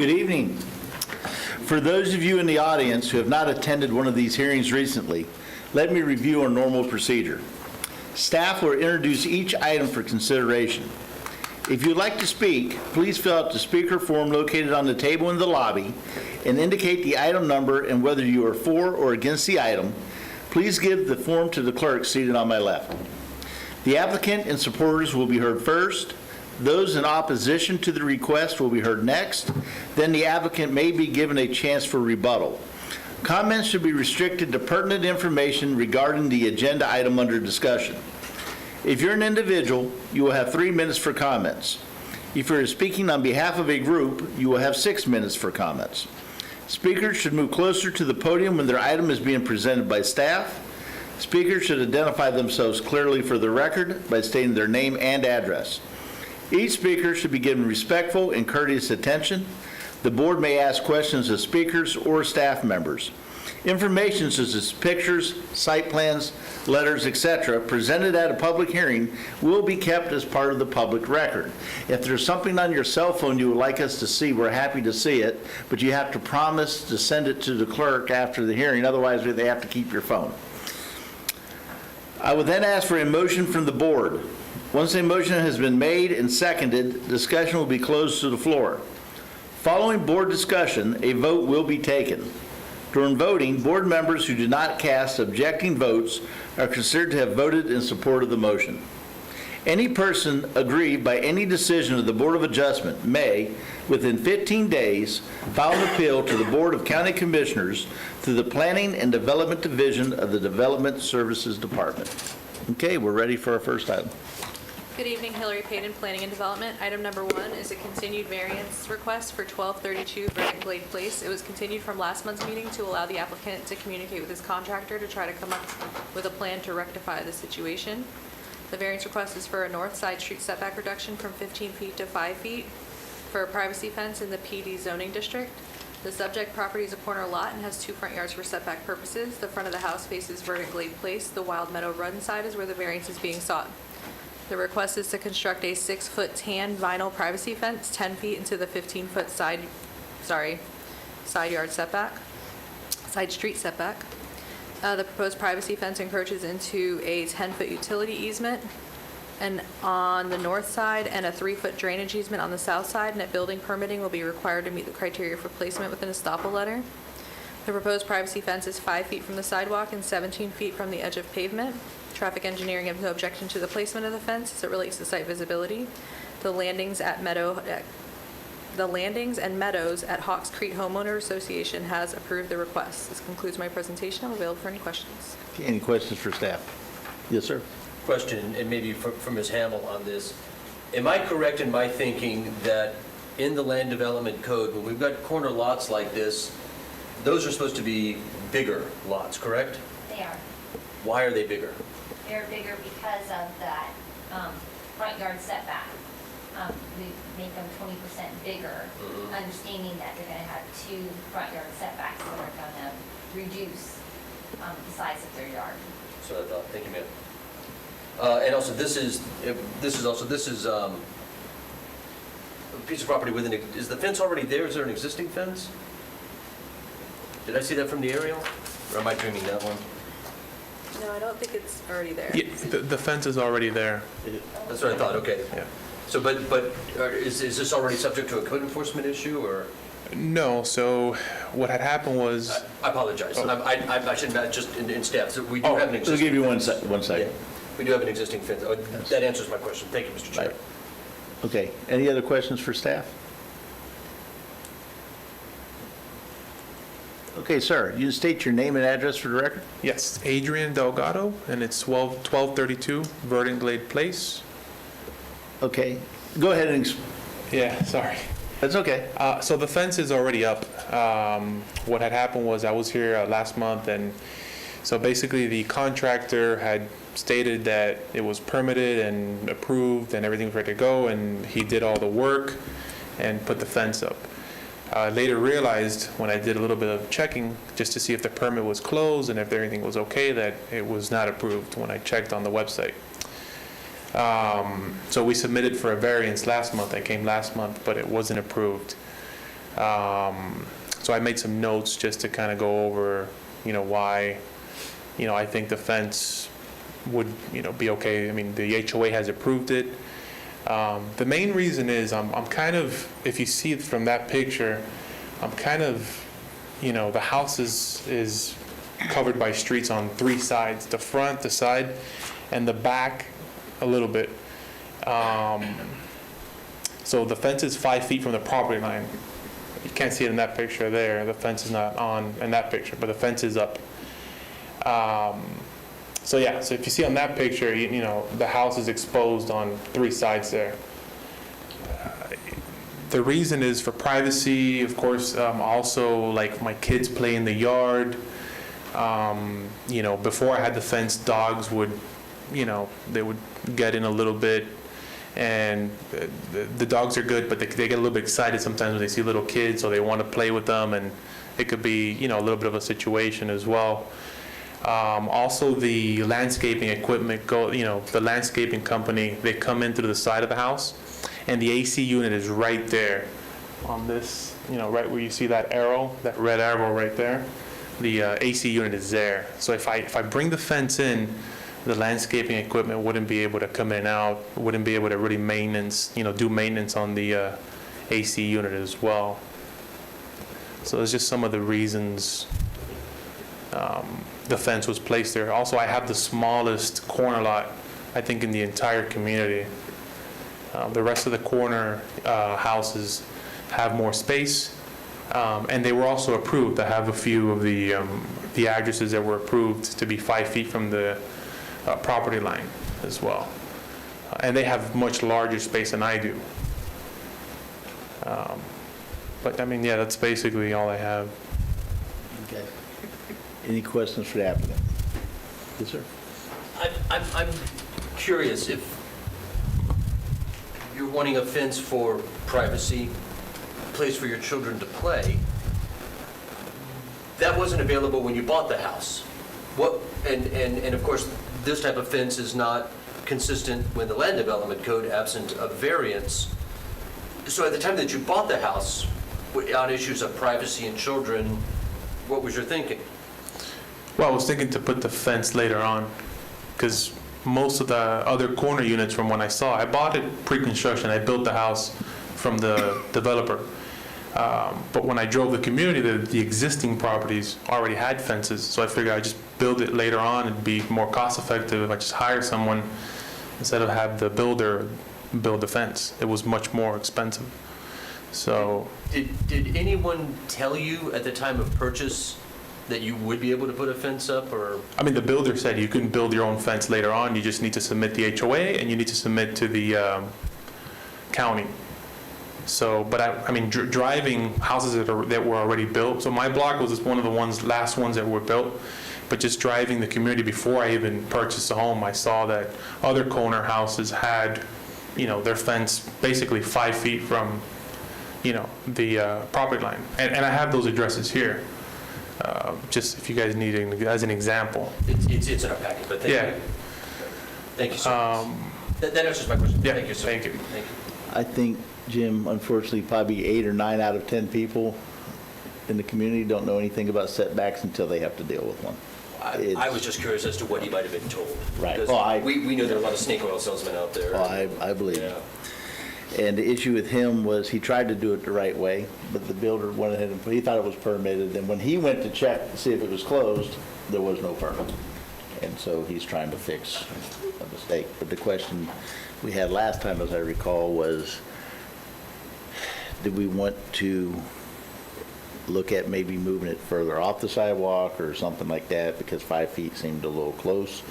Good evening. For those of you in the audience who have not attended one of these hearings recently, let me review our normal procedure. Staff will introduce each item for consideration. If you'd like to speak, please fill out the speaker form located on the table in the lobby and indicate the item number and whether you are for or against the item. Please give the form to the clerk seated on my left. The applicant and supporters will be heard first. Those in opposition to the request will be heard next. Then the applicant may be given a chance for rebuttal. Comments should be restricted to pertinent information regarding the agenda item under discussion. If you're an individual, you will have 3 minutes for comments. If you're speaking on behalf of a group, you will have 6 minutes for comments. Speakers should move closer to the podium when their item is being presented by staff. Speakers should identify themselves clearly for the record by stating their name and address. Each speaker should be given respectful and courteous attention. The board may ask questions of speakers or staff members. Information such as pictures, site plans, letters, etc., presented at a public hearing will be kept as part of the public record. If there's something on your cell phone you would like us to see, we're happy to see it, but you have to promise to send it to the clerk after the hearing, otherwise they have to keep your phone. I would then ask for a motion from the board. Once a motion has been made and seconded, discussion will be closed to the floor. Following board discussion, a vote will be taken. During voting, board members who do not cast objecting votes are considered to have voted in support of the motion. Any person aggrieved by any decision of the Board of Adjustment may, within 15 days, file an appeal to the Board of County Commissioners through the Planning and Development Division of the Development Services Department. Okay, we're ready for our first item. Good evening, Hillary Payton, Planning and Development. Item number 1 is a continued variance request for 1232 Verdant Glade Place. It was continued from last month's meeting to allow the applicant to communicate with his contractor to try to come up with a plan to rectify the situation. The variance request is for a north side street setback reduction from 15 feet to 5 feet for a privacy fence in the PD zoning district. The subject property is a corner lot and has 2 front yards for setback purposes. The front of the house faces Verdant Glade Place. The Wild Meadow Run side is where the variance is being sought. The request is to construct a 6-foot tan vinyl privacy fence 10 feet into the 15-foot side street setback. The proposed privacy fence encroaches into a 10-foot utility easement and on the north side and a 3-foot drainage easement on the south side, and that building permitting will be required to meet the criteria for placement with an estoppel letter. The proposed privacy fence is 5 feet from the sidewalk and 17 feet from the edge of pavement. Traffic engineering has no objection to the placement of the fence as it relates to site visibility. The landings and meadows at Hawks Creek Homeowner Association has approved the request. This concludes my presentation. I'm available for any questions. Okay, any questions for staff? Yes, sir. Question, and maybe for Ms. Hamill on this. Am I correct in my thinking that in the land development code, when we've got corner lots like this, those are supposed to be bigger lots, correct? They are. Why are they bigger? They're bigger because of that front yard setback. We make them 20% bigger, understanding that they're going to have 2 front yard setbacks that are going to reduce the size of their yard. So I thought, thank you, ma'am. And also, this is a piece of property with is the fence already there? Is there an existing fence? Did I see that from the aerial? Or am I dreaming that one? No, I don't think it's already there. Yeah, the fence is already there. That's what I thought, okay. Yeah. So, but is this already subject to a code enforcement issue, or? No, so what had happened was... I apologize. I should not just in staff. So we do have an existing... We'll give you one second. Yeah, we do have an existing fence. Oh, Yes. That answers my question. Thank you, Mr. Chair. Right. Okay, any other questions for staff? Okay, sir, you state your name and address for the record? Yes, Adrian Delgado, and it's 1232 Verdant Glade Place. Okay, go ahead and, Yeah, sorry. that's okay. So the fence is already up. What had happened was I was here last month, and so basically the contractor had stated that it was permitted and approved and everything was ready to go, and he did all the work and put the fence up. Later realized when I did a little bit of checking just to see if the permit was closed and if everything was okay, that it was not approved when I checked on the website. So we submitted for a variance last month. I came last month, but it wasn't approved. So I made some notes just to kind of go over, why, I think the fence would, be okay. I mean, the HOA has approved it. The main reason is I'm kind of, if you see it from that picture, I'm kind of, the house is covered by streets on 3 sides, the front, the side, and the back a little bit. So the fence is 5 feet from the property line. You can't see it in that picture there. The fence is not on in that picture, but the fence is up. So yeah, so if you see on that picture, the house is exposed on 3 sides there. The reason is for privacy, of course. Also, like my kids play in the yard. Before I had the fence, dogs would, they would get in a little bit. And the dogs are good, but they get a little bit excited sometimes when they see little kids, so they want to play with them, and it could be, a little bit of a situation as well. Also, the landscaping equipment, the landscaping company, they come in through the side of the house, and the AC unit is right there on this, right where you see that arrow, that red arrow right there. The AC unit is there. So if I bring the fence in, the landscaping equipment wouldn't be able to come in and out, wouldn't be able to really do maintenance on the AC unit as well. So there's just some of the reasons the fence was placed there. Also, I have the smallest corner lot, I think, in the entire community. The rest of the corner houses have more space, and they were also approved. I have a few of the addresses that were approved to be 5 feet from the property line as well. And they have much larger space than I do. But I mean, yeah, that's basically all I have. Okay. Any questions for the applicant? Yes, sir. I'm curious, if you're wanting a fence for privacy, a place for your children to play, that wasn't available when you bought the house. And of course, this type of fence is not consistent with the land development code, absent of variance. So at the time that you bought the house, on issues of privacy and children, what was your thinking? Well, I was thinking to put the fence later on, because most of the other corner units from when I saw, I bought it pre-construction. I built the house from the developer. But when I drove the community, the existing properties already had fences, so I figured I'd just build it later on. It'd be more cost effective if I just hire someone instead of have the builder build the fence. It was much more expensive. So Did anyone tell you at the time of purchase that you would be able to put a fence up, or? I mean, the builder said you can build your own fence later on. You just need to submit the HOA and you need to submit to the county. So, but I mean, driving houses that were already built. So my block was one of the last ones that were built. But just driving the community before I even purchased a home, I saw that other corner houses had, their fence basically 5 feet from, the property line. And I have those addresses here. Just if you guys need it as an example. It's in our packet, but thank you. Thank you so much. That answers my question. Yeah, Thank you so thank much. you. Thank you. I think, Jim, unfortunately, probably 8 or 9 out of 10 people in the community don't know anything about setbacks until they have to deal with one. I was just curious as to what he might have been told. Right. Because Well, we know there are a lot of snake oil salesmen out there. Well, I believe Yeah. you. And the issue with him was he tried to do it the right way, but the builder went ahead and, he thought it was permitted, and when he went to check to see if it was closed, there was no permit. And so he's trying to fix a mistake. But the question we had last time, as I recall, was, did we want to look at maybe moving it further off the sidewalk or something like that, because 5 feet seemed a little close.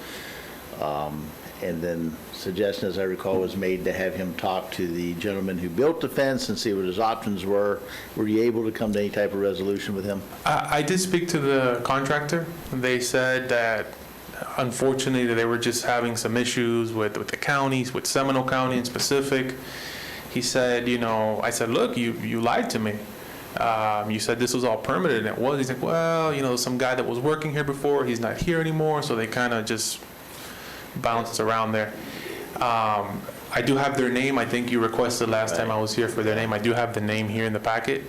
And then suggestion, as I recall, was made to have him talk to the gentleman who built the fence and see what his options were. Were you able to come to any type of resolution with him? I did speak to the contractor. They said that unfortunately they were just having some issues with the counties, with Seminole County in specific. He said, I said, look, you lied to me. You said this was all permitted, and it was. He's like, well, some guy that was working here before, he's not here anymore, so they kind of just bounced around there. I do have their name. I think you requested last time I was here for their name. I do have the name here in the packet.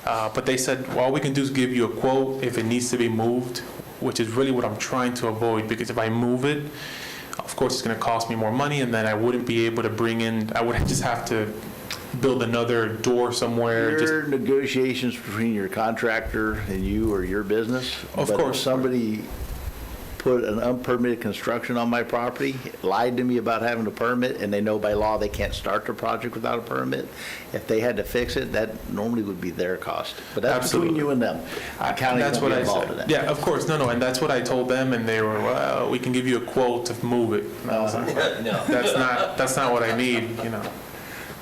But they said, well, all we can do is give you a quote if it needs to be moved, which is really what I'm trying to avoid, because if I move it, of course, it's going to cost me more money, and then I wouldn't be able to bring in, I would just have to build another door somewhere. Just Your negotiations between your contractor and you or your business. Of But course. if somebody put an unpermitted construction on my property, lied to me about having a permit, and they know by law they can't start the project without a permit, if they had to fix it, that normally would be their cost. But that's between Absolutely. you and them. The county That's won't what be I involved in said. that. Yeah, of course, no, and that's what I told them, and they were, well, we can give you a quote to move it. And I was like, No. that's not what I need, you know.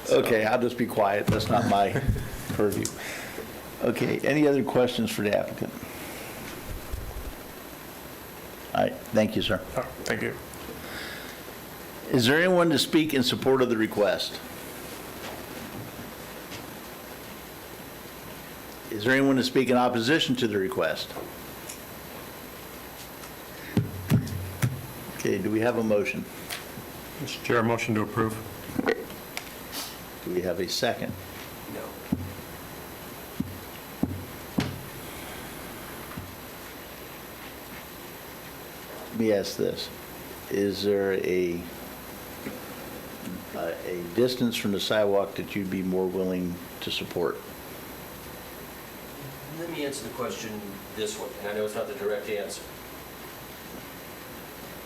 Okay, I'll just be quiet. That's not my purview. Okay, any other questions for the applicant? All right, thank you, sir. Oh, thank you. Is there anyone to speak in support of the request? Is there anyone to speak in opposition to the request? Okay, do we have a motion? Mr. Chair, motion to approve. Do we have a second? No. Let me ask this. Is there a distance from the sidewalk that you'd be more willing to support? Let me answer the question this way, and I know it's not the direct answer.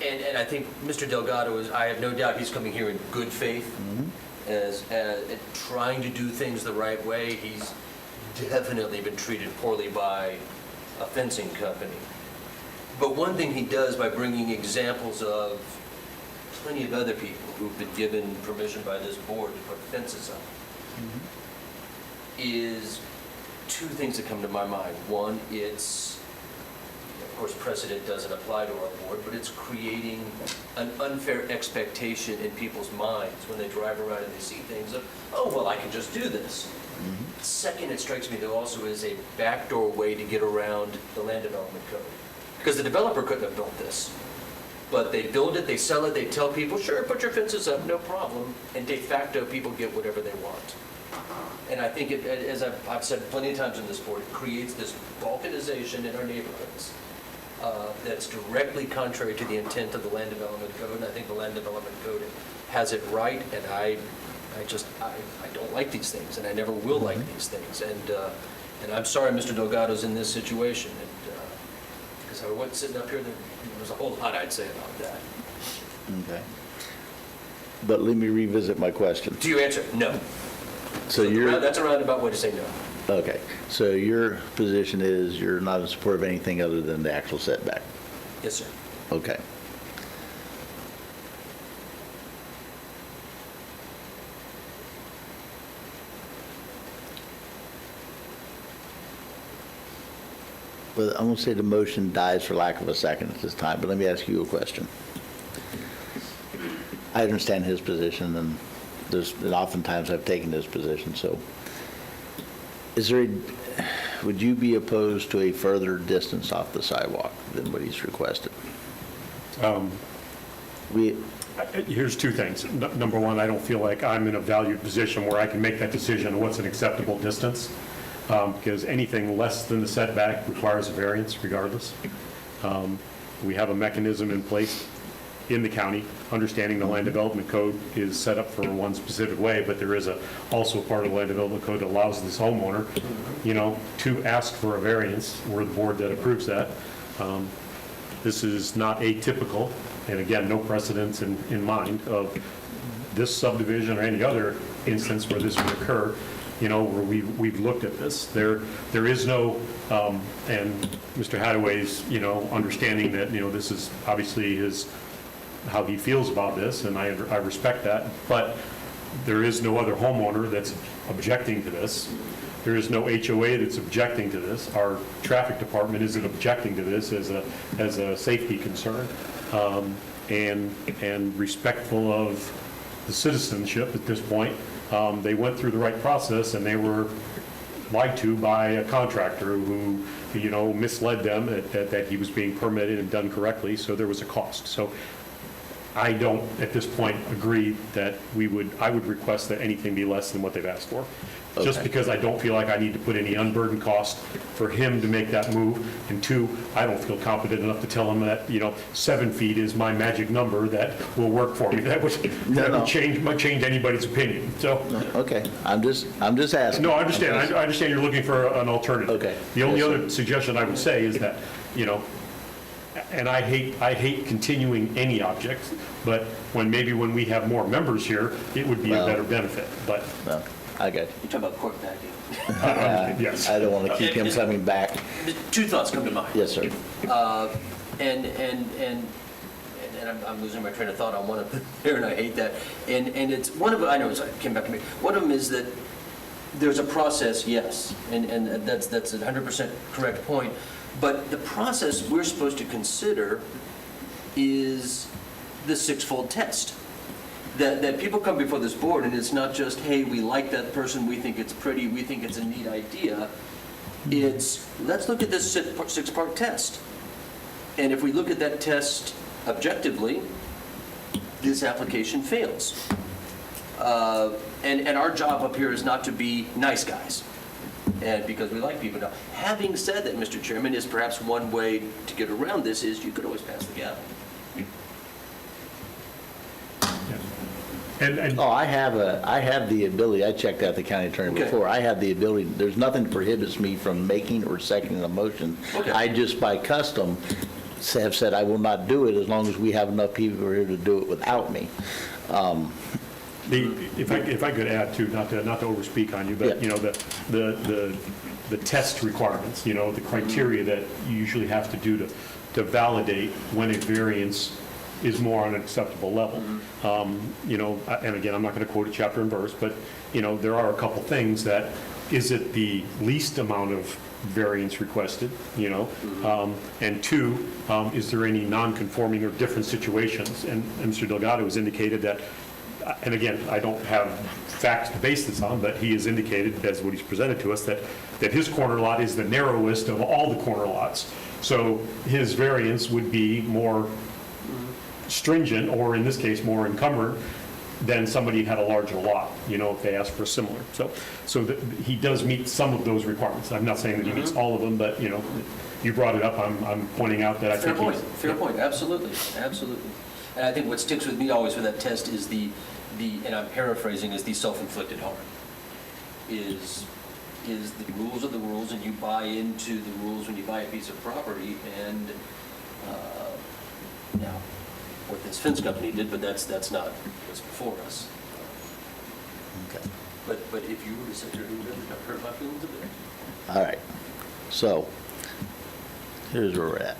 And I think Mr. Delgado is, I have no doubt he's coming here in good faith, as trying to do things the right way. He's definitely been treated poorly by a fencing company. But one thing he does by bringing examples of plenty of other people who've been given permission by this board to put fences up is two things that come to my mind. One, it's, of course, precedent doesn't apply to our board, but it's creating an unfair expectation in people's minds when they drive around and they see things of, oh, well, I can just do this. Second, it strikes me there also is a backdoor way to get around the land development code. Because the developer couldn't have built this. But they build it, they sell it, they tell people, sure, put your fences up, no problem. And de facto, people get whatever they want. And I think, as I've said plenty of times in this board, it creates this balkanization in our neighborhoods that's directly contrary to the intent of the Land Development Code. And I think the Land Development Code has it right, and I don't like these things, and I never will like these things. And I'm sorry Mr. Delgado's in this situation, because if I wasn't sitting up here, there's a whole lot I'd say about that. Okay. But let me revisit my question. Do you answer? No. So you're, That's a roundabout way to say no. okay, so your position is you're not in support of anything other than the actual setback? Yes, sir. Okay. But I'm going to say the motion dies for lack of a second at this time, but let me ask you a question. I understand his position, and oftentimes I've taken his position, so would you be opposed to a further distance off the sidewalk than what he's requested? Here's two things. Number one, I don't feel like I'm in a valued position where I can make that decision on what's an acceptable distance, because anything less than the setback requires a variance regardless. We have a mechanism in place in the county, understanding the Land Development Code is set up for one specific way, but there is also a part of the Land Development Code that allows this homeowner, to ask for a variance. We're the board that approves that. This is not atypical, and again, no precedence in mind of this subdivision or any other instance where this would occur, where we've looked at this. There is no, and Mr. Hadaway's, understanding that, this is obviously how he feels about this, and I respect that, but there is no other homeowner that's objecting to this. There is no HOA that's objecting to this. Our traffic department isn't objecting to this as a safety concern, and respectful of the citizenship at this point. They went through the right process, and they were lied to by a contractor who, misled them that he was being permitted and done correctly, so there was a cost. So I don't, at this point, agree that I would request that anything be less than what they've asked for. just Okay. because I don't feel like I need to put any unburdened cost for him to make that move. And two, I don't feel confident enough to tell him that, 7 feet is my magic number that will work for me. That No. might change anybody's opinion, so. Okay, I'm just asking. No, I understand. I understand you're looking for an alternative. Okay. The only Yes, sir. other suggestion I would say is that, and I hate continuing any object, but when we have more members here, it would be a Well- better benefit, but, No, I got you. You're talking about court packing. yes. I don't want to keep him coming back. Two thoughts come to mind. Yes, sir. And I'm losing my train of thought on one of them here, and I hate that. And it's, one of them, I know, it came back to me. One of them is that there's a process, yes, and that's a 100% correct point. But the process we're supposed to consider is the six-fold test. That people come before this board, and it's not just, hey, we like that person, we think it's pretty, we think it's a neat idea. It's, let's look at this six-part test. And if we look at that test objectively, this application fails. And our job up here is not to be nice guys, and because we like people. Now, having said that, Mr. Chairman, is perhaps one way to get around this is you could always pass the gavel. And Oh, I have the ability, I checked out the county attorney Okay. before, I have the ability, there's nothing prohibits me from making or seconding a motion. Okay. I just by custom have said I will not do it as long as we have enough people here to do it without me. if I could add too, not to overspeak on you, but, Yeah. the test requirements, the criteria that you usually have to do to validate when a variance is more on an acceptable level. And again, I'm not going to quote a chapter and verse, but, there are a couple things that, is it the least amount of variance requested, and two, is there any non-conforming or different situations? And Mr. Delgado has indicated that, and again, I don't have facts to base this on, but he has indicated, as what he's presented to us, that his corner lot is the narrowest of all the corner lots. So his variance would be more stringent, or in this case, more encumbered than somebody who had a larger lot, if they asked for similar. So he does meet some of those requirements. I'm not saying that he meets all of them, but, you brought it up, I'm pointing out that I think he's... Fair point, absolutely, absolutely. And I think what sticks with me always with that test is the and I'm paraphrasing, is the self-inflicted harm. Is the rules are the rules, and you buy into the rules when you buy a piece of property, and now, what this fence company did, but that's not what's before us. Okay. But if you were to sit there, it would hurt my feelings a bit. All right, so here's where we're at.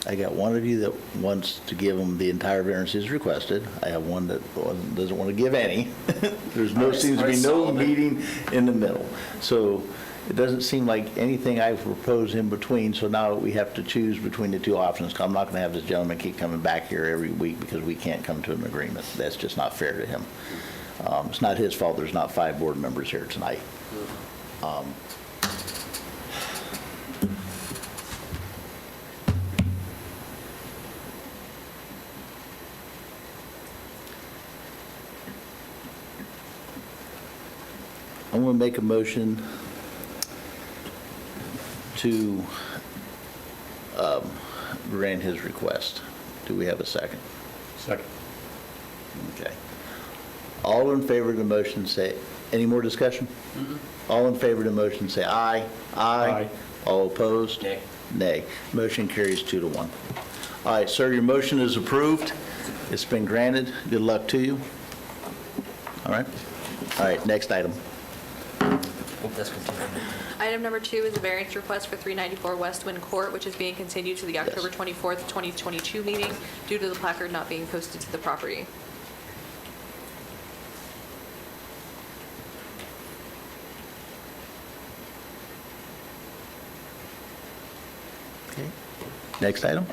I got one of you that wants to give them the entire variance as requested. I have one that doesn't want to give any. There's no, seems to be no meeting in the middle. So it doesn't seem like anything I've proposed in between, so now we have to choose between the two options. I'm not going to have this gentleman keep coming back here every week because we can't come to an agreement. That's just not fair to him. It's not his fault there's not 5 board members here tonight. I'm going to make a motion to grant his request. Do we have a second? Second. Okay. All in favor of the motion say, any more discussion? All in favor of the motion say aye. Aye. All opposed? Nay. Nay. Motion carries 2-1. All right, sir, your motion is approved. It's been granted. Good luck to you. All right? All right, next item. Hope that's continued. Item number 2 is a variance request for 394 West Wind Court, which is being continued to the October 24th, 2022 meeting due to the placard not being posted to the property. Okay. Next item.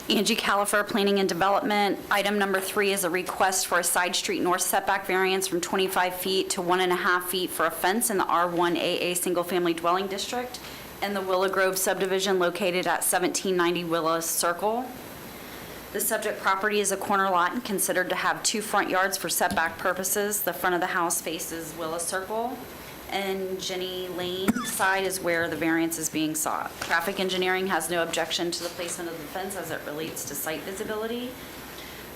Angie Califer, Planning and Development. Item number 3 is a request for a side street north setback variance from 25 feet to 1.5 feet for a fence in the R1AA Single Family Dwelling District in the Willow Grove subdivision located at 1790 Willow Circle. The subject property is a corner lot and considered to have 2 front yards for setback purposes. The front of the house faces Willis Circle, and Jenny Lane side is where the variance is being sought. Traffic engineering has no objection to the placement of the fence as it relates to site visibility.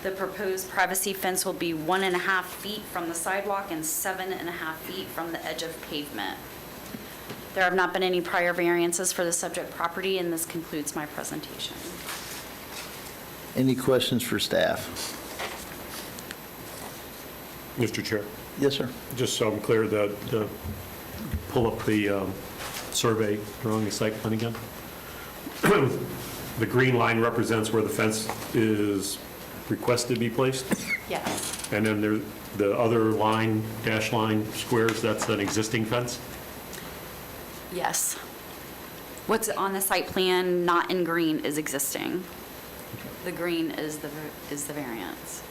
The proposed privacy fence will be 1.5 feet from the sidewalk and 7.5 feet from the edge of pavement. There have not been any prior variances for the subject property, and this concludes my presentation. Any questions for staff? Mr. Chair, Yes, sir. just so I'm clear, pull up the survey drawing the site plan again. The green line represents where the fence is requested to be placed, Yes. and then the other line, dash line squares, that's an existing fence? Yes. What's on the site plan, not in green, is existing. The green is the variance.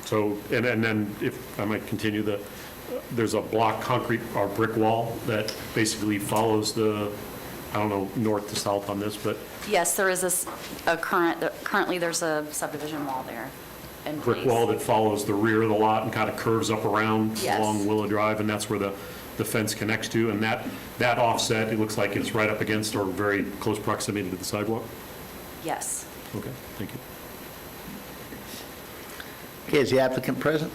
So, and then if I might continue, there's a block concrete or brick wall that basically follows the, I don't know, north to south on this, but Yes, there is currently there's a subdivision wall there in place. brick wall that follows the rear of the lot and kind of curves up around Yes. along Willow Drive, and that's where the fence connects to, and that offset, it looks like it's right up against or very close proximity to the sidewalk? Yes. Okay, thank you. Okay, is the applicant present?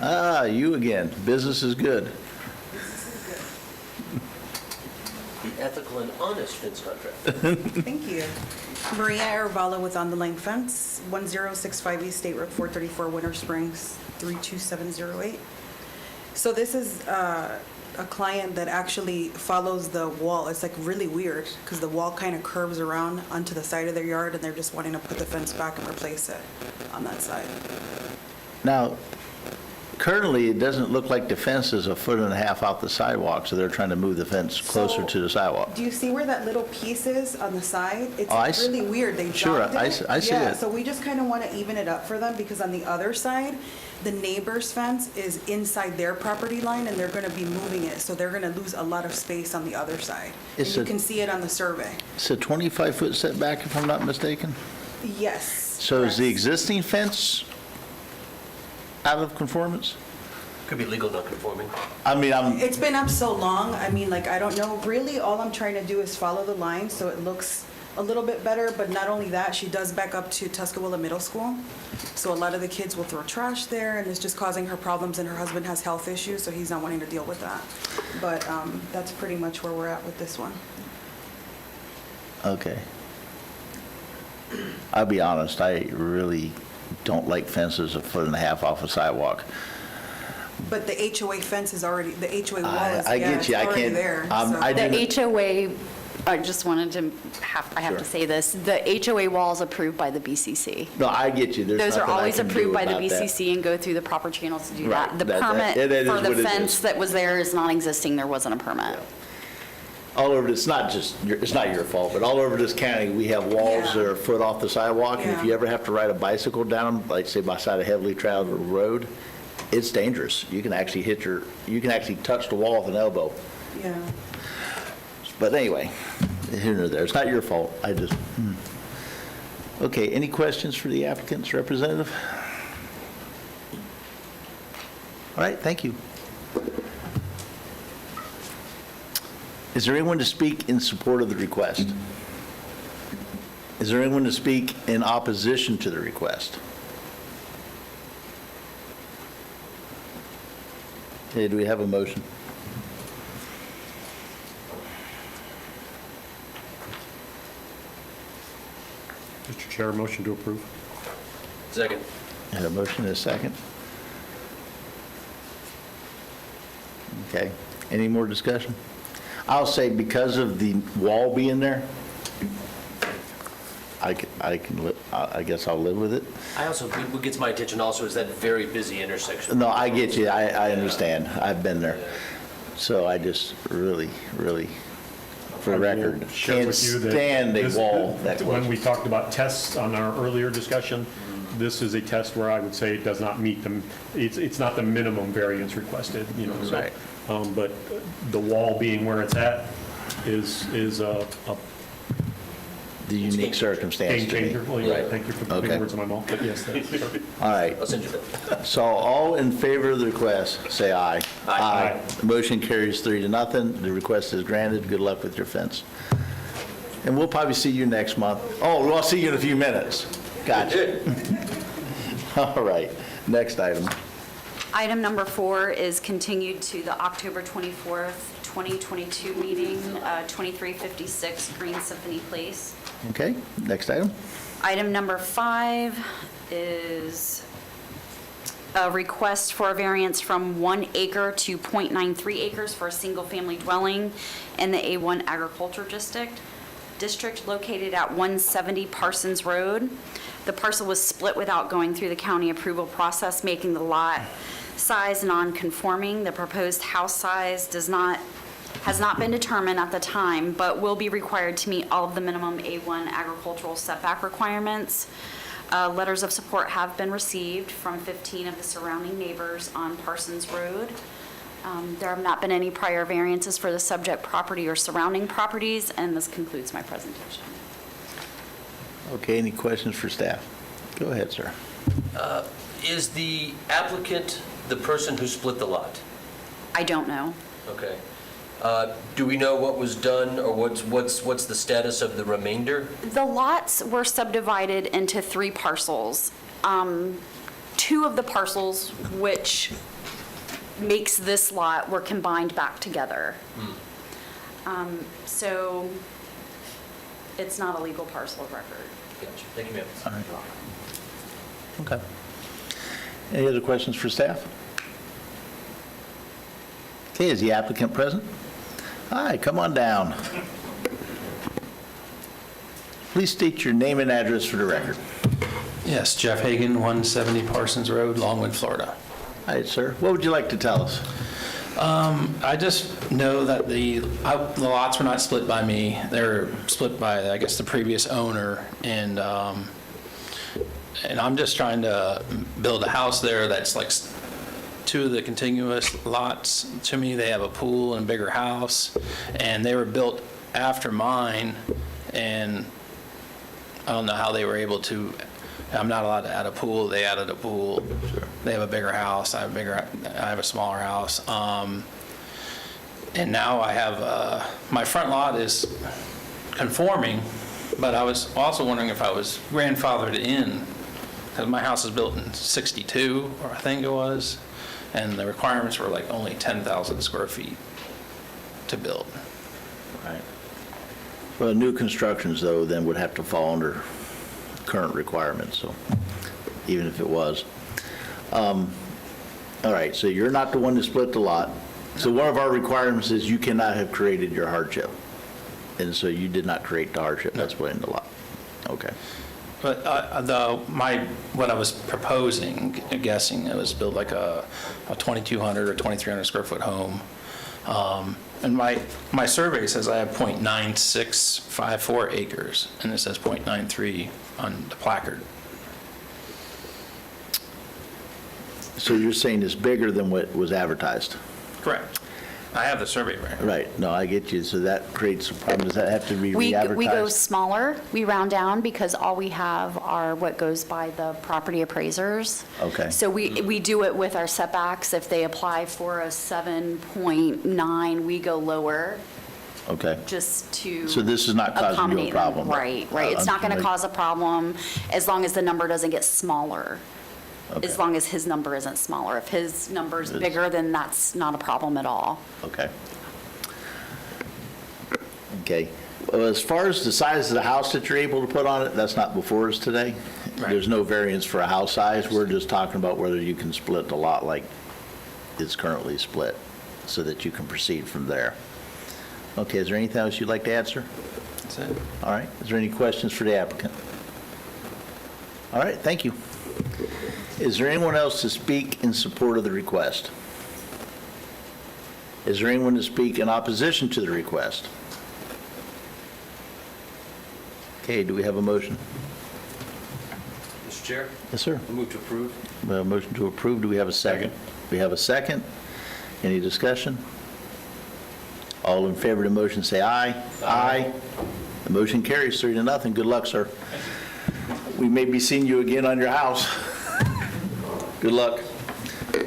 Ah, you again. Business is good. The ethical and honest fence contract. Thank you. Maria Arevalo with On the Lane Fence, 1065 East State Road 434, Winter Springs, 32708. So this is a client that actually follows the wall. It's like really weird because the wall kind of curves around onto the side of their yard, and they're just wanting to put the fence back and replace it on that side. Now, currently, it doesn't look like the fence is 1.5 feet off the sidewalk, so they're trying to move the fence closer So- to the sidewalk. Do you see where that little piece is on the side? It's Oh, I s- really weird. They Sure, jogged it. I see Yeah, it. so we just kind of want to even it up for them because on the other side, the neighbor's fence is inside their property line and they're going to be moving it. So they're going to lose a lot of space on the other side. And It's you a- can see it on the survey. It's a 25-foot setback, if I'm not mistaken? Yes. So is the correct. existing fence out of conformance? Could be legal non-conforming. I mean, It's been up so long, I mean, like, I don't know, really, all I'm trying to do is follow the line so it looks a little bit better, but not only that, she does back up to Tuscaloosa Middle School. So a lot of the kids will throw trash there, and it's just causing her problems, and her husband has health issues, so he's not wanting to deal with that. But that's pretty much where we're at with this one. okay. I'll be honest, I really don't like fences 1.5 feet off a sidewalk. But the HOA fence is already, the HOA wall is, I yeah, get it's you, I already can't, there. so- I The do, HOA, I just wanted to I have to Sure. say this, the HOA wall is approved by the BCC. no, I get you, there's Those are nothing I always can do approved by the about that. BCC and go through the proper channels to do Right. that. The That- permit it is for what the it is. fence that was there is not existing, there wasn't a permit. All over, it's not your fault, but all over this county, we have walls that Yeah. are a foot off the sidewalk, and if Yeah. you ever have to ride a bicycle down them, like say by side of heavily traveled road, it's dangerous. You can actually touch the wall with an elbow. Yeah. But anyway, here nor there, it's not your fault, I just, Okay, any questions for the applicant's representative? All right, thank you. Is there anyone to speak in support of the request? Is there anyone to speak in opposition to the request? Okay, do we have a motion? Mr. Chair, motion to approve. Second. Had a motion and a second. Okay, any more discussion? I'll say because of the wall being there, I guess I'll live with it. I also, what gets my attention also is that very busy intersection. No, I get you, I understand, I've been there. So I just really, for the record, I will share can't with you that stand a this- wall that When close. we talked about tests on our earlier discussion, this is a test where I would say it does not meet them, it's not the minimum variance requested, so. Right. But the wall being where it's at is the unique circumstance Game to me. changer. Well, yeah, Right. thank you for putting Okay. words in my mouth, but yes, that's All right. I'll send you that. So all in favor of the request, say aye. Aye. The motion carries 3-0. The request is granted. Good luck with your fence. And we'll probably see you next month. Oh, we'll see you in a few minutes. Gotcha. All right. Next item. Item number 4 is continued to the October 24th, 2022 meeting, 2356 Green Symphony Place. Okay, next item. Item number 5 is a request for a variance from 1 acre to .93 acres for a single-family dwelling in the A1 Agriculture District located at 170 Parsons Road. The parcel was split without going through the county approval process, making the lot size non-conforming. The proposed house size has not been determined at the time, but will be required to meet all of the minimum A1 agricultural setback requirements. Letters of support have been received from 15 of the surrounding neighbors on Parsons Road. There have not been any prior variances for the subject property or surrounding properties, and this concludes my presentation. Okay, any questions for staff? Go ahead, sir. Is the applicant the person who split the lot? I don't know. Okay. Do we know what was done, or what's the status of the remainder? The lots were subdivided into 3 parcels. 2 of the parcels, which makes this lot, were combined back together. So it's not a legal parcel of record. Gotcha. Thank you, ma'am. All right. Okay. Any other questions for staff? Okay, is the applicant present? Hi, come on down. Please state your name and address for the record. Yes, Jeff Hagan, 170 Parsons Road, Longwood, Florida. Hi, sir. What would you like to tell us? I just know that the lots were not split by me. They're split by, I guess, the previous owner, and I'm just trying to build a house there that's like 2 of the contiguous lots. To me, they have a pool and a bigger house, and they were built after mine, and I don't know how they were able to. I'm not allowed to add a pool. They added a pool. They have a bigger house. I have a smaller house. And now I have, my front lot is conforming, but I was also wondering if I was grandfathered in, because my house was built in '62, or I think it was, and the requirements were like only 10,000 square feet to build. Right. Well, new constructions, though, then would have to fall under current requirements, so even if it was. All right, so you're not the one that split the lot. So one of our requirements is you cannot have created your hardship. And so you did not create the hardship, that's splitting the lot. Okay. But what I was proposing, guessing, it was build like a 2,200 or 2,300 square foot home. And my survey says I have .9654 acres, and it says .93 on the placard. So you're saying it's bigger than what was advertised? Correct. I have the survey record. Right, no, I get you, so that creates a problem. Does that have to be We go re-advertised? smaller, we round down, because all we have are what goes by the property appraisers. Okay. So we do it with our setbacks. If they apply for a 7.9, we go lower, Okay. just to So this is not causing you a accommodate them. problem? Right. It's not going to cause a problem as long as the number doesn't get smaller, Okay. as long as his number isn't smaller. If his number's It's- bigger, then that's not a problem at all. Okay. Okay. Well, as far as the size of the house that you're able to put on it, that's not before us today? Right. There's no variance for a house size? We're just talking about whether you can split the lot like it's currently split, so that you can proceed from there. Okay, is there anything else you'd like to add, sir? That's it. All right, is there any questions for the applicant? All right, thank you. Is there anyone else to speak in support of the request? Is there anyone to speak in opposition to the request? Okay, do we have a motion? Mr. Chair, Yes, sir. I move to approve. We have a motion to approve. Do we have a second? We have a second. Any discussion? All in favor of the motion, say aye. Aye. The motion carries 3-0. Good luck, sir. We may be seeing you again on your house. Good luck.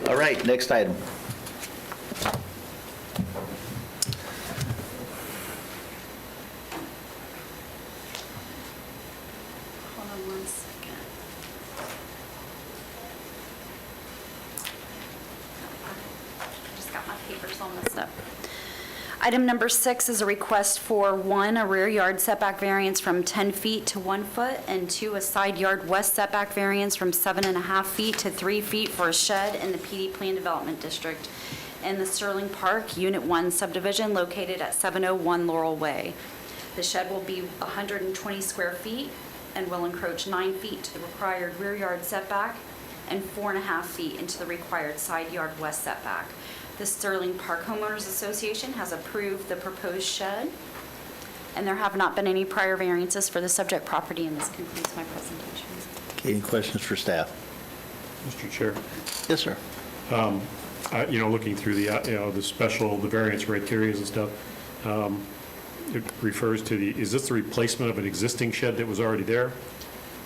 All right, next item. Hold on one second. I just got my papers all messed up. Item number 6 is a request for 1, a rear yard setback variance from 10 feet to 1 foot, and 2, a side yard west setback variance from 7.5 feet to 3 feet for a shed in the PD Plan Development District in the Sterling Park Unit 1 subdivision located at 701 Laurel Way. The shed will be 120 square feet and will encroach 9 feet to the required rear yard setback and 4.5 feet into the required side yard west setback. The Sterling Park Homeowners Association has approved the proposed shed, and there have not been any prior variances for the subject property, and this concludes my presentation. Okay, any questions for staff? Mr. Chair, Yes, sir. looking through the variance criteria and stuff, it refers to is this the replacement of an existing shed that was already there?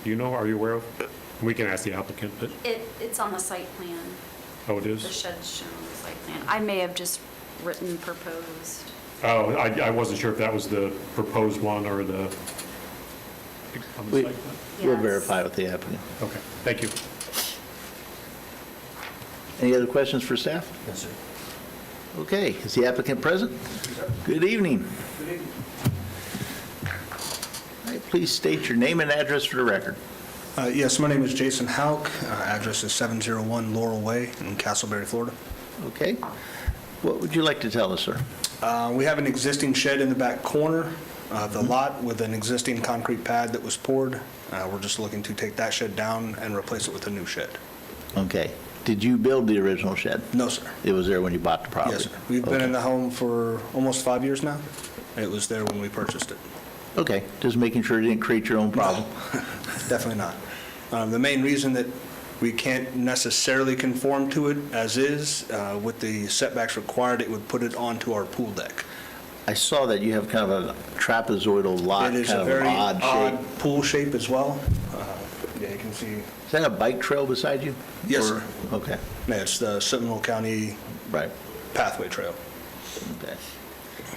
Do you know, are you aware of? We can ask the applicant, but, It's on the site plan. oh, it The is? shed's shown on the site plan. I may have just written proposed. Oh, I wasn't sure if that was the proposed one or the, on the We- site plan. We'll Yes. verify with the applicant. Okay, thank you. Any other questions for staff? Yes, sir. Okay, is the applicant present? Good evening. All right, please state your name and address for the record. Yes, my name is Jason Hauk. Address is 701 Laurel Way in Castleberry, Florida. Okay. What would you like to tell us, sir? We have an existing shed in the back corner of the lot with an existing concrete pad that was poured. We're just looking to take that shed down and replace it with a new shed. Okay. Did you build the original shed? No, sir. It was there when you bought the property? Yes, sir. We've been Okay. in the home for almost 5 years now. It was there when we purchased it. Okay, just making sure you didn't create your own problem. Definitely not. The main reason that we can't necessarily conform to it as is, with the setbacks required, it would put it onto our pool deck. I saw that you have kind of a trapezoidal lot, It is kind a of an very odd shape. odd pool shape as well. Yeah, you can see, Is that a bike trail beside you? Yes, Or- sir. Okay, yeah, it's the Seminole County right, Pathway Trail. okay.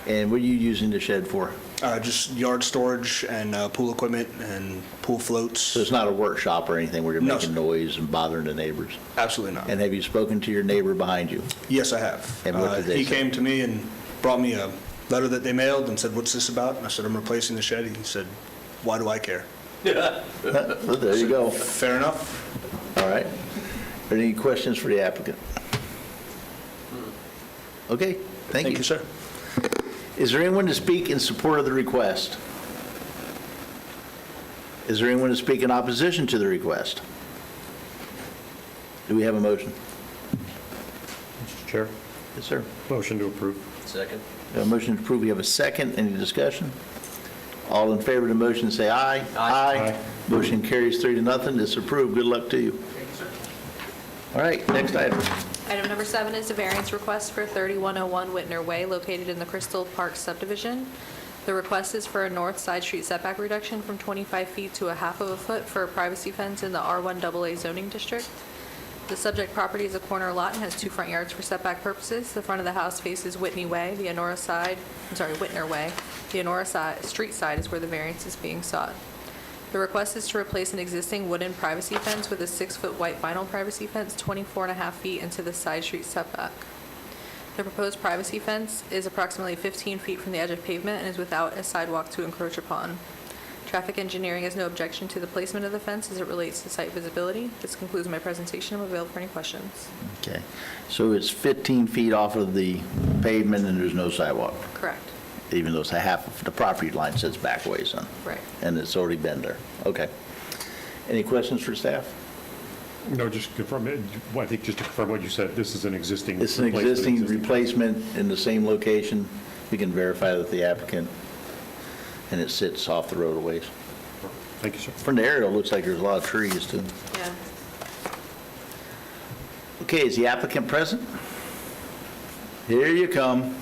And what are you using the shed for? Just yard storage and pool equipment and pool floats. So it's not a workshop or anything where you're No, making sir. noise and bothering the neighbors? Absolutely not. And have you spoken to your neighbor behind you? Yes, I have. And what did they He say? came to me and brought me a letter that they mailed and said, "What's this about?" And I said, "I'm replacing the shed." He said, "Why do I care?" Well, there you go. Fair enough. All right. Any questions for the applicant? Okay, thank you. Thank you, sir. Is there anyone to speak in support of the request? Is there anyone to speak in opposition to the request? Do we have a motion? Mr. Chair, Yes, sir. motion to approve. Second? We have a motion to approve. We have a second. Any discussion? All in favor of the motion, say aye. Aye. Motion carries 3-0. It's approved. Good luck to you. All right, next item. Item number 7 is a variance request for 3101 Whitner Way located in the Crystal Park subdivision. The request is for a north side street setback reduction from 25 feet to 1/2 of a foot for a privacy fence in the R1AA zoning district. The subject property is a corner lot and has 2 front yards for setback purposes. The front of the house faces Whitney Way, the Honora side, Whitner Way. The Honora side, street side is where the variance is being sought. The request is to replace an existing wooden privacy fence with a 6-foot white vinyl privacy fence 24.5 feet into the side street setback. The proposed privacy fence is approximately 15 feet from the edge of pavement and is without a sidewalk to encroach upon. Traffic engineering has no objection to the placement of the fence as it relates to site visibility. This concludes my presentation. I'm available for any questions. Okay. So it's 15 feet off of the pavement and there's no sidewalk, Correct. even though it's a half of the property line sits back ways on. Right. And it's already been there. Okay. Any questions for staff? No, just confirm, well, I think just to confirm what you said, this is an existing. It's an replacement, existing replacement in the same location. We can verify that the applicant, and it sits off the road a ways. Thank you, sir. From the aerial, it looks like there's a lot of trees, too. Yeah. Okay, is the applicant present? Here you come.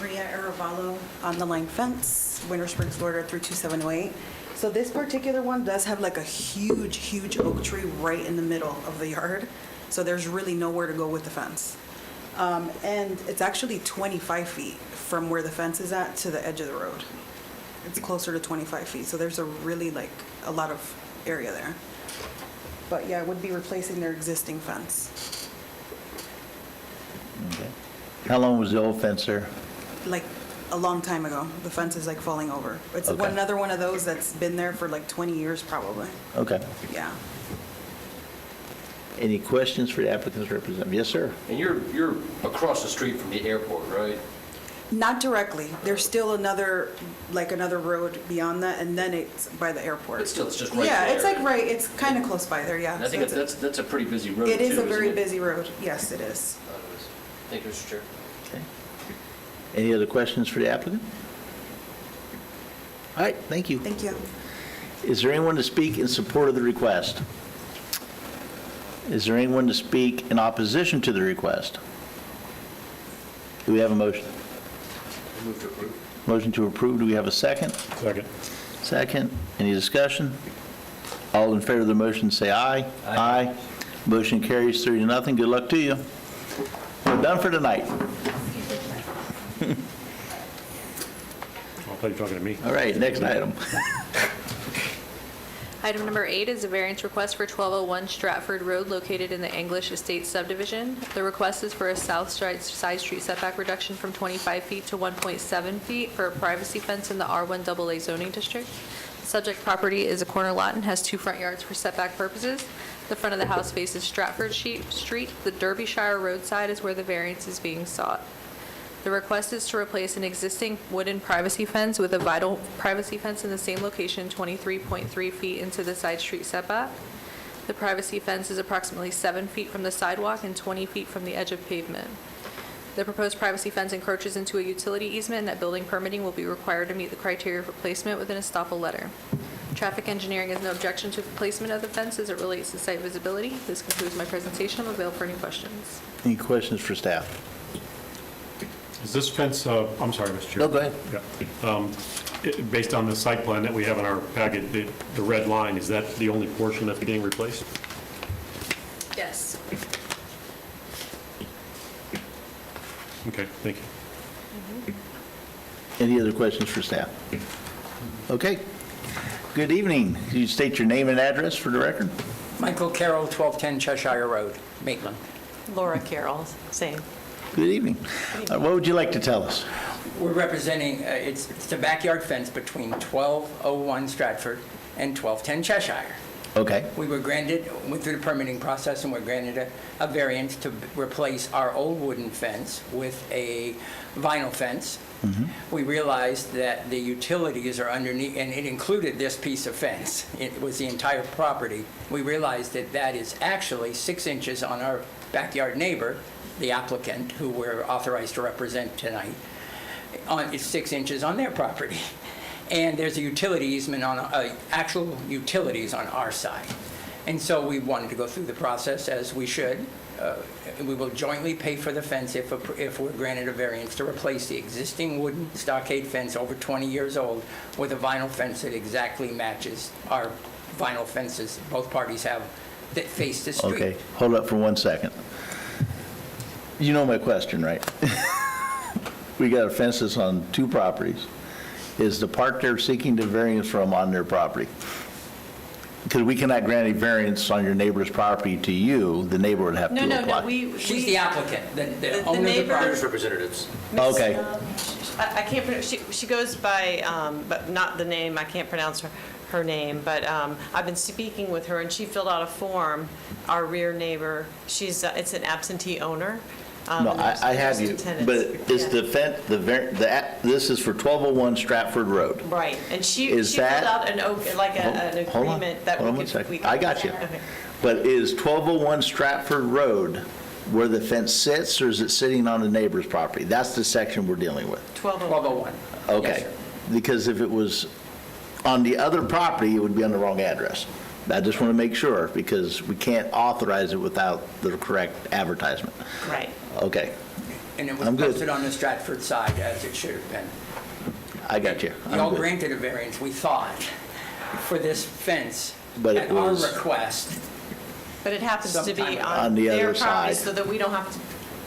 Maria Arevalo on the line fence, Winter Springs, Florida 32708. So this particular one does have like a huge, huge oak tree right in the middle of the yard. So there's really nowhere to go with the fence. And it's actually 25 feet from where the fence is at to the edge of the road. It's closer to 25 feet, so there's a really like a lot of area there. But yeah, it would be replacing their existing fence. Okay. How long was the old fence there? Like a long time ago, the fence is like falling over. It's Okay. another one of those that's been there for like 20 years probably, Okay. yeah. Any questions for the applicant's representative? Yes, sir. And you're across the street from the airport, right? Not directly, there's still another road beyond that, and then it's by the airport. But still, it's just right Yeah, it's there. like right, it's kind of close by there, yeah. And I think So it's- that's a pretty busy road, too, It is a isn't very it? busy road, yes, it is. Thank you, Mr. Chair. Okay. Any other questions for the applicant? All right, thank you. Thank you. Is there anyone to speak in support of the request? Is there anyone to speak in opposition to the request? Do we have a motion? Move to approve. Motion to approve, do we have a second? Second. Second, any discussion? All in favor of the motion, say aye. Aye. Motion carries 3-0. Good luck to you. We're done for tonight. I thought you were talking to me. All right, next item. Item number 8 is a variance request for 1201 Stratford Road located in the English Estates subdivision. The request is for a south side street setback reduction from 25 feet to 1.7 feet for a privacy fence in the R1AA zoning district. The subject property is a corner lot and has 2 front yards for setback purposes. The front of the house faces Stratford Street. The Derbyshire roadside is where the variance is being sought. The request is to replace an existing wooden privacy fence with a vinyl privacy fence in the same location, 23.3 feet into the side street setback. The privacy fence is approximately 7 feet from the sidewalk and 20 feet from the edge of pavement. The proposed privacy fence encroaches into a utility easement, and that building permitting will be required to meet the criteria for placement with an estoppel letter. Traffic engineering has no objection to the placement of the fence as it relates to site visibility. This concludes my presentation. I'm available for any questions. Any questions for staff? Is this fence, I'm sorry, Mr. Chair. No, go ahead. Yeah. Based on the site plan that we have in our packet, the red line, is that the only portion that's being replaced? Yes. Okay, thank you. Any other questions for staff? Okay. Good evening. Can you state your name and address for the record? Michael Carroll, 1210 Cheshire Road, Maitland. Laura Carroll, same. Good evening. What would you like to tell us? We're representing, it's a backyard fence between 1201 Stratford and 1210 Cheshire. Okay. We were granted, went through the permitting process and were granted a variance to replace our old wooden fence with a vinyl fence. We realized that the utilities are underneath, and it included this piece of fence. It was the entire property. We realized that that is actually 6 inches on our backyard neighbor, the applicant, who we're authorized to represent tonight. It's 6 inches on their property. And there's a utility easement on, actual utilities on our side. And so we wanted to go through the process as we should. We will jointly pay for the fence if we're granted a variance to replace the existing wooden stockade fence over 20 years old with a vinyl fence that exactly matches our vinyl fences both parties have that face the street. Okay, hold up for 1 second. You know my question, right? We got a fence that's on 2 properties. Is the part they're seeking the variance from on their property? Because we cannot grant a variance on your neighbor's property to you, the neighbor would have to No, apply. no, we. She's the applicant, the owner of the neighbor- property. There's representatives. Okay, I can't pronounce, she goes by, but not the name, I can't pronounce her name, but I've been speaking with her, and she filled out a form, our rear neighbor, it's an absentee owner. no, I have you, There's tenants. but is the fence, this is for 1201 Stratford Road. Right, and she Is filled that- out an Hold on, agreement that hold on we 1 could. second. we I could- got you. Okay. But is 1201 Stratford Road where the fence sits, or is it sitting on the neighbor's property? That's the section we're dealing with. 1201. Yes, Okay, sir. because if it was on the other property, it would be on the wrong address. I just want to make sure, because we can't authorize it without the correct advertisement. Right. Okay, And it was I'm good. posted on the Stratford side as it should have been. I got you. I'm Y'all good. granted a variance, we thought, for this fence But it at our was- request. But it happens to be Sometime on the their other property side. so that we don't have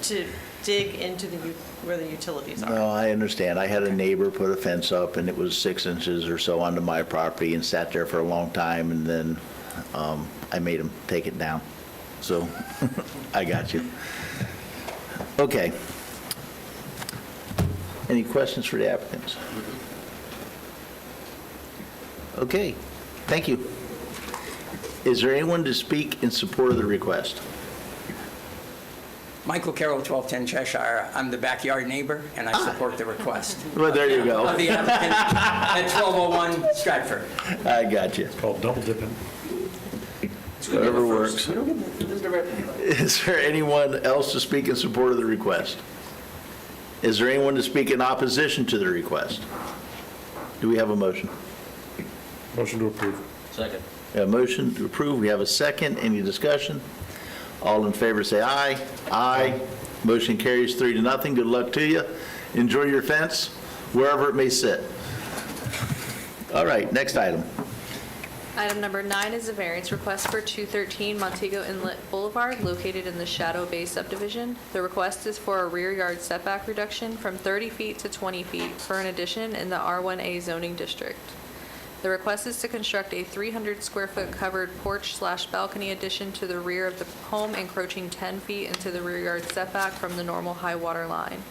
to dig into where the utilities are. No, I understand. I had a neighbor put a fence up, and it was 6 inches or so onto my property and sat there for a long time, and then I made him take it down. So, I got you. Okay. Any questions for the applicants? Okay, thank you. Is there anyone to speak in support of the request? Michael Carroll, 1210 Cheshire. I'm the backyard neighbor, and I support the request. Well, there you go. Of the applicant at 1201 Stratford. I got you. It's called double dipping. Whatever works. Is there anyone else to speak in support of the request? Is there anyone to speak in opposition to the request? Do we have a motion? Motion to approve. Second. A motion to approve, we have a second. Any discussion? All in favor say aye. Aye. Motion carries 3-0. Good luck to you. Enjoy your fence, wherever it may sit. All right, next item. Item number 9 is a variance request for 213 Montego Inlet Boulevard, located in the Shadow Bay subdivision. The request is for a rear yard setback reduction from 30 feet to 20 feet for an addition in the R1A zoning district. The request is to construct a 300-square-foot covered porch/balcony addition to the rear of the home, encroaching 10 feet into the rear yard setback from the normal high water line.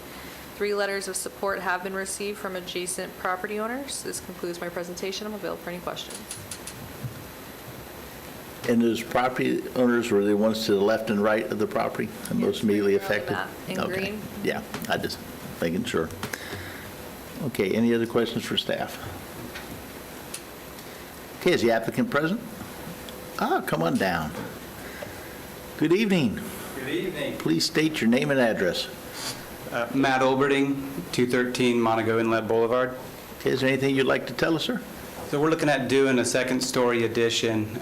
3 letters of support have been received from adjacent property owners. This concludes my presentation. I'm available for any questions. And those property owners were the ones to the left and right of the property, and most immediately right there on the affected? map in Okay. green. Yeah, I just making sure. Okay, any other questions for staff? Okay, is the applicant present? Come on down. Good evening. Good evening. Please state your name and address. Matt Olberding, 213 Montego Inlet Boulevard. Okay, is there anything you'd like to tell us, sir? So we're looking at doing a second-story addition.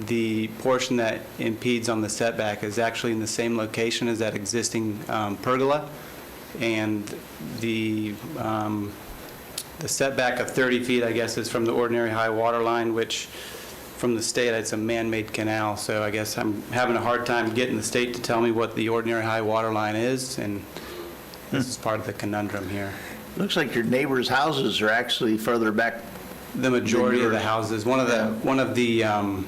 The portion that impedes on the setback is actually in the same location as that existing pergola, and the setback of 30 feet, I guess, is from the ordinary high water line, which from the state, it's a man-made canal, so I guess I'm having a hard time getting the state to tell me what the ordinary high water line is, and this is part of the conundrum here. Looks like your neighbors' houses are actually further back. The majority of the yours. houses, one of the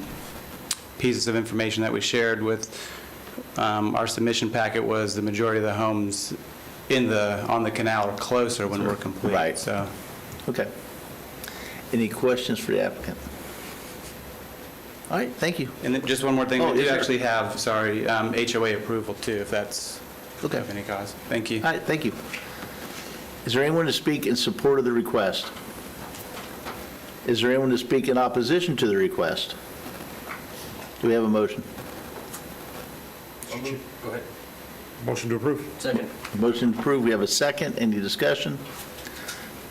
pieces of information that we shared with our submission packet was the majority of the homes on the canal are closer when we're complete. Right. So, Okay. Any questions for the applicant? All right, thank you. and then just one more thing, Oh, we do yes, sir. actually have, HOA approval too, if that's Okay. of any cause. Thank you. All right, thank you. Is there anyone to speak in support of the request? Is there anyone to speak in opposition to the request? Do we have a motion? Go ahead. Motion to approve. Second. Motion approved. We have a second. Any discussion?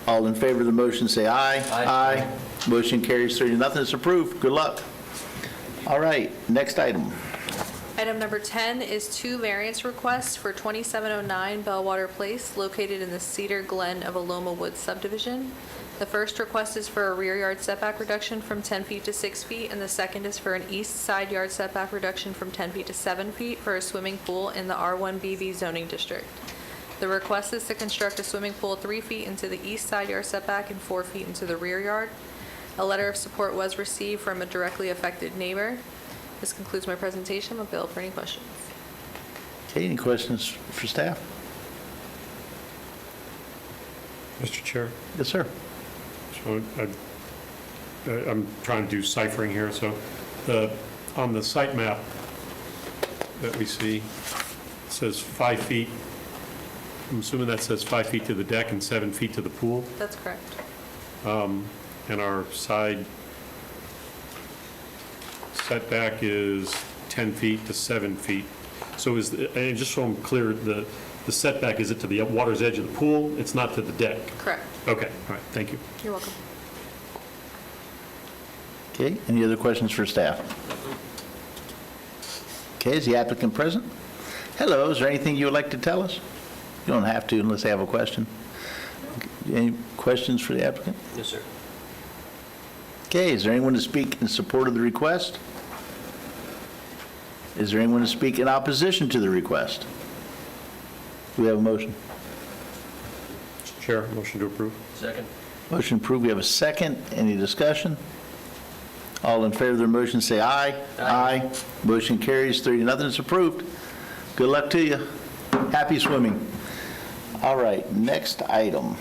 All in favor of the motion, say aye. Aye. Motion carries 3-0. It's approved. Good luck. All right, next item. Item number 10 is 2 variance requests for 2709 Bellwater Place, located in the Cedar Glen of Aloma Woods subdivision. The first request is for a rear yard setback reduction from 10 feet to 6 feet, and the second is for an east side yard setback reduction from 10 feet to 7 feet for a swimming pool in the R1BB zoning district. The request is to construct a swimming pool 3 feet into the east side yard setback and 4 feet into the rear yard. A letter of support was received from a directly affected neighbor. This concludes my presentation. I'm available for any questions. Okay, any questions for staff? Mr. Chair, Yes, sir. so I'm trying to do ciphering here, so on the site map that we see, it says 5 feet. I'm assuming that says 5 feet to the deck and 7 feet to the pool, That's correct. and our side setback is 10 feet to 7 feet. So and just so I'm clear, the setback, is it to the water's edge of the pool? It's not to the deck? Correct. Okay, all right, thank you. You're welcome. Okay, any other questions for staff? Okay, is the applicant present? Hello, is there anything you would like to tell us? You don't have to unless they have a question. Any questions for the applicant? Yes, sir. Okay, is there anyone to speak in support of the request? Is there anyone to speak in opposition to the request? Do we have a motion? Mr. Chair, motion to approve. Second? Motion approved, we have a second. Any discussion? All in favor of the motion, say aye. Aye. Motion carries 3-0, it's approved. Good luck to you. Happy swimming. All right, next item.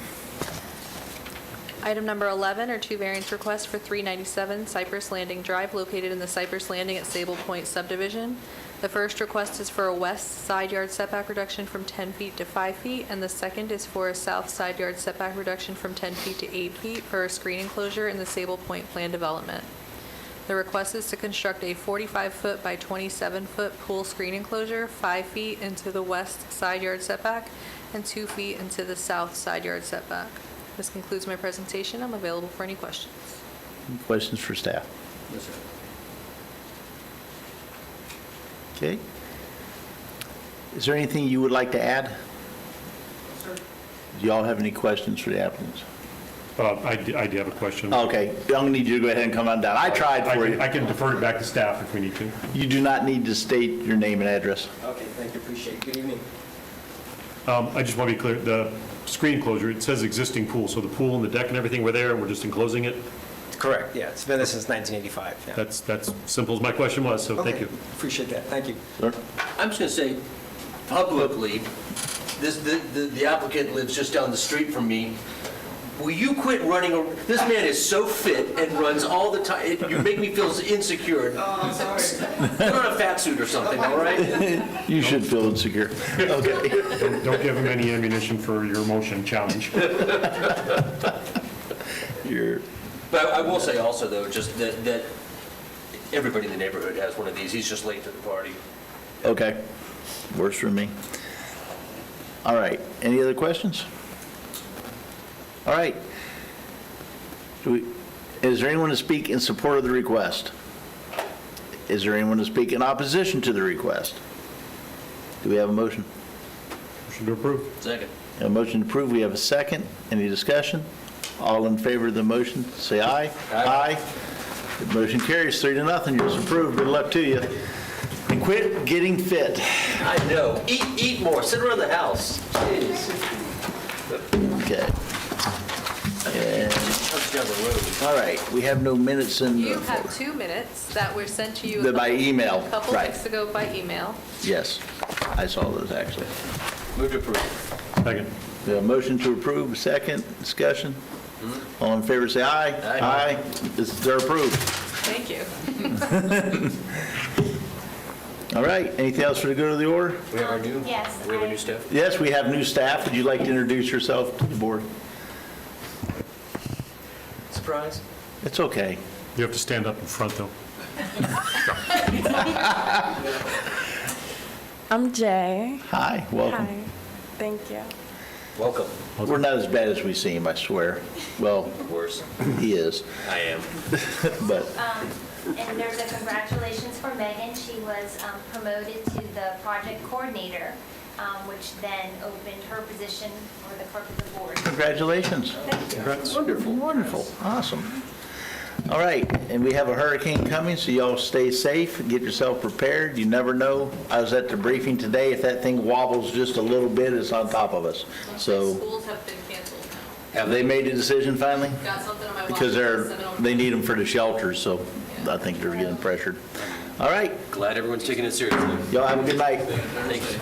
Item number 11 are two variance requests for 397 Cypress Landing Drive located in the Cypress Landing at Sable Point subdivision. The first request is for a west side yard setback reduction from 10 feet to 5 feet, and the second is for a south side yard setback reduction from 10 feet to 8 feet for a screen enclosure in the Sable Point plan development. The request is to construct a 45-foot by 27-foot pool screen enclosure 5 feet into the west side yard setback and 2 feet into the south side yard setback. This concludes my presentation. I'm available for any questions. Questions for staff? Yes, sir. Okay. Is there anything you would like to add? Sir. Do y'all have any questions for the applicants? I do have a question. Okay, I'm going to need you to go ahead and come on down. I tried for you. I can defer it back to staff if we need to. You do not need to state your name and address. Okay, thank you, appreciate it. Good evening. I just want to be clear, the screen closure, it says existing pool, so the pool and the deck and everything were there, and we're just enclosing it? Correct, yeah, it's been there since 1985, yeah. That's simple as my question was, so thank Okay, you. appreciate that, thank you. Sir? I'm just going to say, publicly, the applicant lives just down the street from me. Will you quit running? This man is so fit and runs all the time. You make me feel insecure. Oh, I'm sorry. Put on a fat suit or something, all right? You should feel insecure. Okay. Don't give him any ammunition for your motion challenge. But I will say also, though, just that everybody in the neighborhood has one of these. He's just late to the party. Okay. Works for me. All right. Any other questions? All right. Is there anyone to speak in support of the request? Is there anyone to speak in opposition to the request? Do we have a motion? Motion to approve. Second. A motion to approve. We have a second. Any discussion? All in favor of the motion, say aye. Aye. The motion carries 3-0. You're approved. Good luck to you. And quit getting fit. I know. Eat more. Sit around the house. Jeez. Okay. And, Down the road. all right, we have no minutes in You the have folder. 2 minutes that were sent to you By email, a couple right. weeks ago by email. Yes, I saw those actually. Move to approve. Second. We have a motion to approve, a second, discussion. All in favor, say aye. Aye. They're approved. Thank you. All right, anything else for the good of the order? We have our new, Yes, we have our I- new staff. Yes, we have new staff. Would you like to introduce yourself to the board? Surprise. It's okay. You have to stand up in front, though. I'm Jay. Hi, welcome. Hi. Thank you. Welcome. We're not as bad as we seem, I swear. Well, Worse. he is, I am. but And there's a congratulations for Megan. She was promoted to the project coordinator, which then opened her position for the clerk of the board. congratulations. Congrats. Wonderful, wonderful, awesome. All right, and we have a hurricane coming, so y'all stay safe, get yourself prepared. You never know. I was at the briefing today. If that thing wobbles just a little bit, it's on top of us. So Schools have been canceled. have they made a decision finally? Got something on my watch. Because list, sent it over. they need them for the shelters, so I think they're getting pressured. All right, Glad everyone's taking it seriously. y'all have a good night. Thanks.